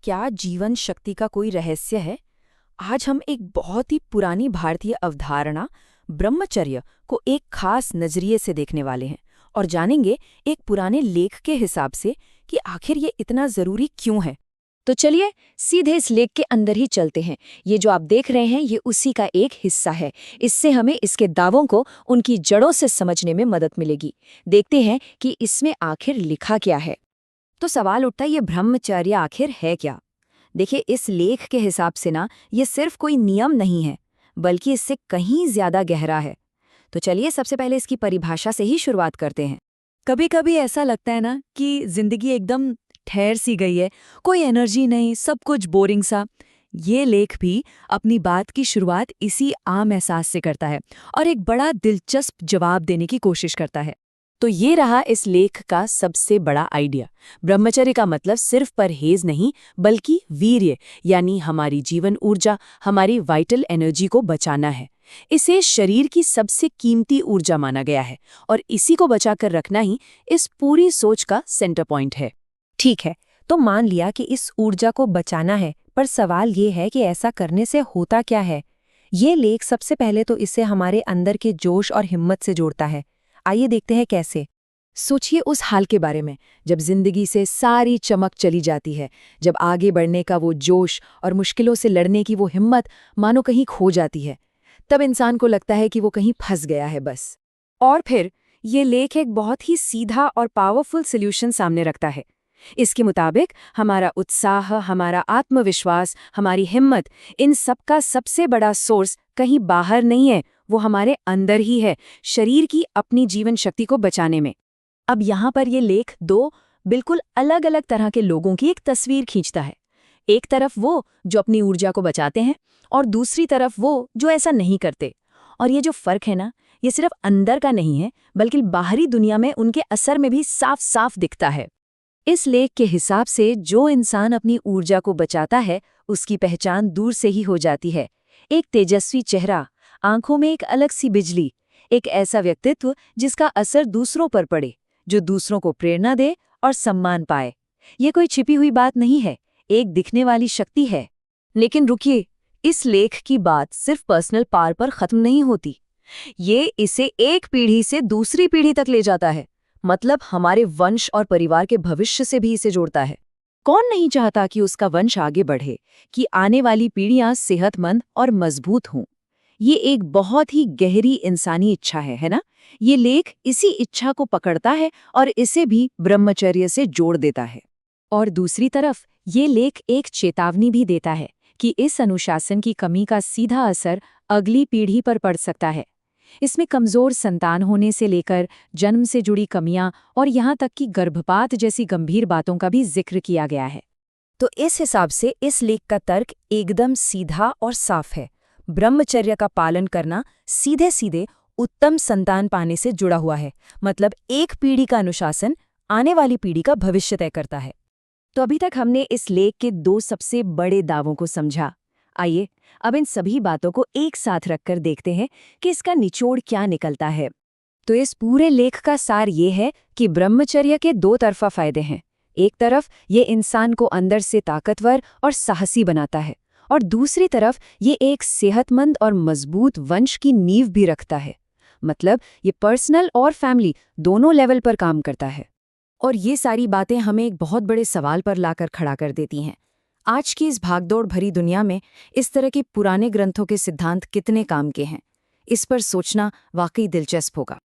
क्या जीवन शक्ति का कोई रहस्य है? आज हम एक बहुत ही पुरानी भारतीय अवधारणा ब्रह्मचर्य को एक खास नजरिए से देखने वाले हैं और जानेंगे एक पुराने लेख के हिसाब से कि आखिर ये इतना जरूरी क्यों है। तो चलिए सीधे इस लेख के अंदर ही चलते हैं। ये जो आप देख रहे हैं ये उसी का एक हिस्सा है। इससे हमें इसके दावों को उनकी जड़ों से समझने में मदद मिलेगी। देखते हैं कि इसमें आखिर लिखा क्या है। तो सवाल उठता है, ये ब्रह्मचर्य आखिर है क्या? देखिए, इस लेख के हिसाब से ना ये सिर्फ कोई नियम नहीं है, बल्कि इससे कहीं ज्यादा गहरा है। तो चलिए सबसे पहले इसकी परिभाषा से ही शुरुआत करते हैं। कभी कभी ऐसा लगता है ना कि जिंदगी एकदम ठहर सी गई है, कोई एनर्जी नहीं, सब कुछ बोरिंग सा। ये लेख भी अपनी बात की शुरुआत इसी आम एहसास से करता है और एक बड़ा दिलचस्प जवाब देने की कोशिश करता है। तो ये रहा इस लेख का सबसे बड़ा आइडिया। ब्रह्मचर्य का मतलब सिर्फ परहेज नहीं, बल्कि वीर्य, यानी हमारी जीवन ऊर्जा, हमारी वाइटल एनर्जी को बचाना है। इसे शरीर की सबसे कीमती ऊर्जा माना गया है और इसी को बचाकर रखना ही इस पूरी सोच का सेंटर पॉइंट है। ठीक है, तो मान लिया कि इस ऊर्जा को बचाना है, पर सवाल ये है कि ऐसा करने से होता क्या है? ये लेख सबसे पहले तो इसे हमारे अंदर के जोश और हिम्मत से जोड़ता है। आइए देखते हैं कैसे। सोचिए उस हाल के बारे में जब जिंदगी से सारी चमक चली जाती है, जब आगे बढ़ने का वो जोश और मुश्किलों से लड़ने की वो हिम्मत मानो कहीं खो जाती है। तब इंसान को लगता है कि वो कहीं फंस गया है बस। और फिर ये लेख एक बहुत ही सीधा और पावरफुल सॉल्यूशन सामने रखता है। इसके मुताबिक हमारा उत्साह, हमारा आत्मविश्वास, हमारी हिम्मत, इन सब का सबसे बड़ा सोर्स कहीं बाहर नहीं है, वो हमारे अंदर ही है, शरीर की अपनी जीवन शक्ति को बचाने में। अब यहाँ पर ये लेख दो बिल्कुल अलग अलग तरह के लोगों की एक तस्वीर खींचता है। एक तरफ वो जो अपनी ऊर्जा को बचाते हैं और दूसरी तरफ वो जो ऐसा नहीं करते। और ये जो फर्क है ना, ये सिर्फ अंदर का नहीं है, बल्कि बाहरी दुनिया में उनके असर में भी साफ साफ दिखता है। इस लेख के हिसाब से जो इंसान अपनी ऊर्जा को बचाता है, उसकी पहचान दूर से ही हो जाती है। एक तेजस्वी चेहरा, आंखों में एक अलग सी बिजली, एक ऐसा व्यक्तित्व जिसका असर दूसरों पर पड़े, जो दूसरों को प्रेरणा दे और सम्मान पाए। ये कोई छिपी हुई बात नहीं है, एक दिखने वाली शक्ति है। लेकिन रुकिए, इस लेख की बात सिर्फ पर्सनल पावर पर खत्म नहीं होती। ये इसे एक पीढ़ी से दूसरी पीढ़ी तक ले जाता है, मतलब हमारे वंश और परिवार के भविष्य से भी इसे जोड़ता है। कौन नहीं चाहता कि उसका वंश आगे बढ़े, कि आने वाली पीढ़ियां सेहतमंद और मजबूत हों? ये एक बहुत ही गहरी इंसानी इच्छा है ना? ये लेख इसी इच्छा को पकड़ता है और इसे भी ब्रह्मचर्य से जोड़ देता है। और दूसरी तरफ ये लेख एक चेतावनी भी देता है कि इस अनुशासन की कमी का सीधा असर अगली पीढ़ी पर पड़ सकता है। इसमें कमजोर संतान होने से लेकर जन्म से जुड़ी कमियां और यहाँ तक कि गर्भपात जैसी गंभीर बातों का भी जिक्र किया गया है। तो इस हिसाब से इस लेख का तर्क एकदम सीधा और साफ है। ब्रह्मचर्य का पालन करना सीधे सीधे उत्तम संतान पाने से जुड़ा हुआ है, मतलब एक पीढ़ी का अनुशासन आने वाली पीढ़ी का भविष्य तय करता है। तो अभी तक हमने इस लेख के दो सबसे बड़े दावों को समझा। आइए अब इन सभी बातों को एक साथ रखकर देखते हैं कि इसका निचोड़ क्या निकलता है। तो इस पूरे लेख का सार ये है कि ब्रह्मचर्य के दो तरफा फायदे हैं। एक तरफ ये इंसान को अंदर से ताकतवर और साहसी बनाता है, और दूसरी तरफ ये एक सेहतमंद और मजबूत वंश की नींव भी रखता है। मतलब ये पर्सनल और फैमिली दोनों लेवल पर काम करता है। और ये सारी बातें हमें एक बहुत बड़े सवाल पर लाकर खड़ा कर देती हैं। आज की इस भागदौड़ भरी दुनिया में इस तरह के पुराने ग्रंथों के सिद्धांत कितने काम के हैं, इस पर सोचना वाकई दिलचस्प होगा।